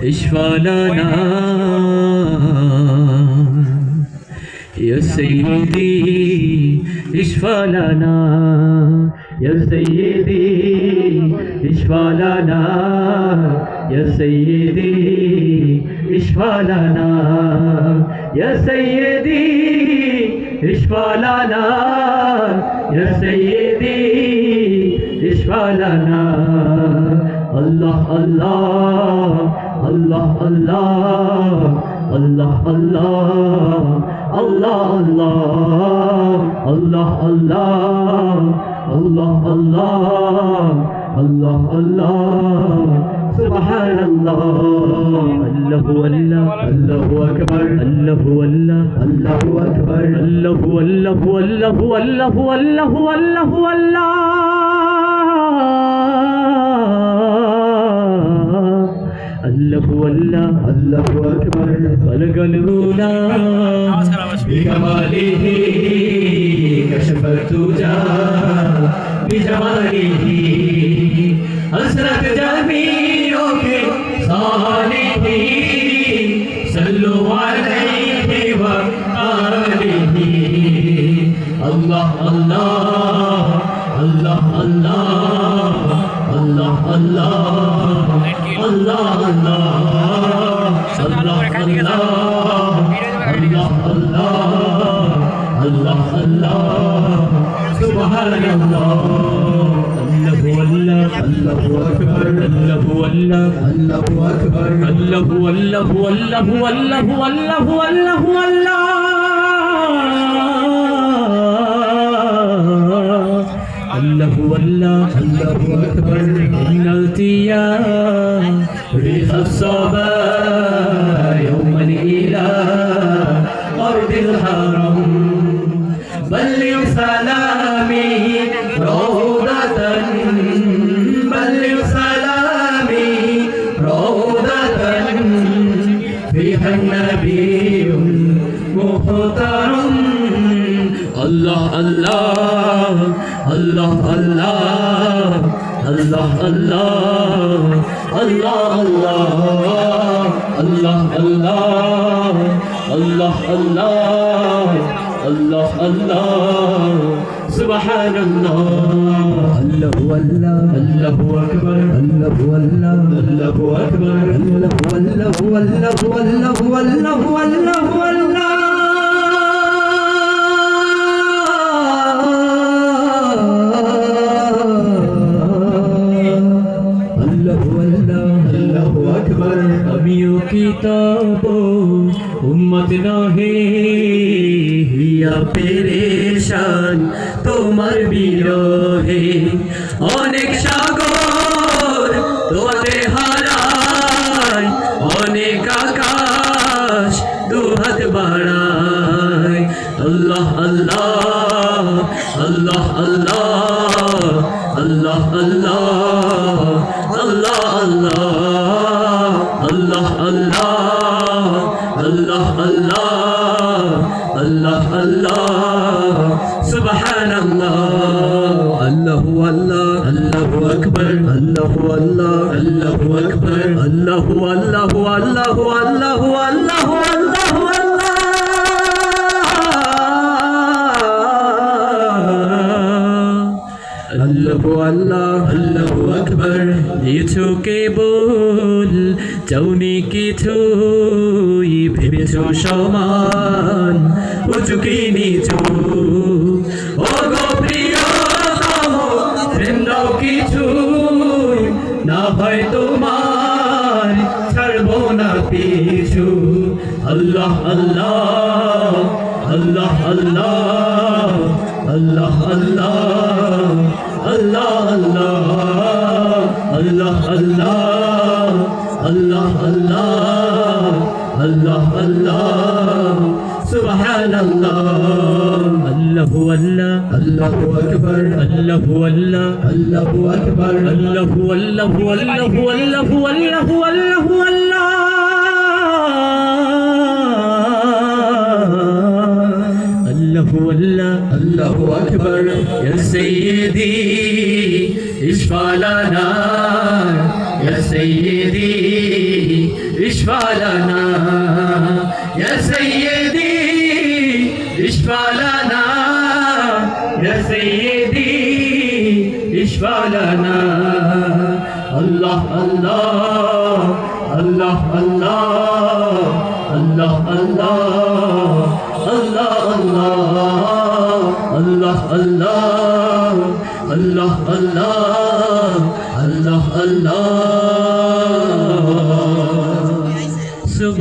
اشفع لنا يا سيدي، اشفع لنا يا سيدي، اشفع لنا يا سيدي، اشفع لنا يا سيدي، اشفع لنا يا سيدي، اشفع لنا. الله الله الله الله الله الله الله الله الله الله الله الله الله سبحان الله. الله والله الله أكبر، الله والله الله أكبر، الله والله والله والله والله والله والله الله والله الله أكبر. خلق الأولى بكماله، كشف الدجى بجماله، أسرت جميعك صالحين، صلوا عليه وآله. الله الله الله الله الله الله الله الله الله سبحان الله. الله والله الله أكبر، الله والله الله أكبر، الله والله والله والله والله والله والله الله والله الله أكبر. إن التيا ريح الصبا يوما إلى أرض الحرم، بلغ سلامي روضة، بلغ سلامي روضة، فيها النبي محترم. الله الله الله الله الله الله الله الله الله الله الله الله الله سبحان الله. الله والله الله أكبر، الله والله الله أكبر، الله والله والله والله والله والله والله अमियों की ताबो उम्मत नाहे हिया पेरेशान তোমার বিরহে, অনেক সাগর তোমারে হারায়, অনেক আকাশ দুহাত বাড়ায়। আল্লাহ আল্লাহ আল্লাহ আল্লাহ আল্লাহ আল্লাহ আল্লাহ আল্লাহ আল্লাহ আল্লাহ আল্লাহ আল্লাহ সুবহানাল্লাহ। আল্লাহু আল্লাহ আল্লাহু আকবার, আল্লাহু আল্লাহ আল্লাহু আকবার, আল্লাহু আল্লাহু আল্লাহু আল্লাহু আল্লাহু আল্লাহু আল্লাহু আল্লাহ আল্লাহু আকবার। নিছো কেবল চাউনি কিছুই, ভেবেছো সমান উঁচু কি নিচু। ও গো প্রিয়তম প্রেমদাও কিছু, না হয় তোমার ছাড়বো না পিছু। আল্লাহ আল্লাহ আল্লাহ আল্লাহ আল্লাহ আল্লাহ আল্লাহ আল্লাহ আল্লাহ আল্লাহ আল্লাহ আল্লাহ আল্লাহ সুবহানাল্লাহ। আল্লাহু আল্লাহ আল্লাহু আকবার, আল্লাহু আল্লাহ আল্লাহু আকবার, আল্লাহু আল্লাহু আল্লাহু আল্লাহু আল্লাহু আল্লাহু আল্লাহ الله أكبر يا سيدي اشفع لنا يا سيدي اشفع لنا يا سيدي اشفع لنا يا سيدي اشفع لنا الله الله الله الله الله الله الله الله الله الله الله الله الله الله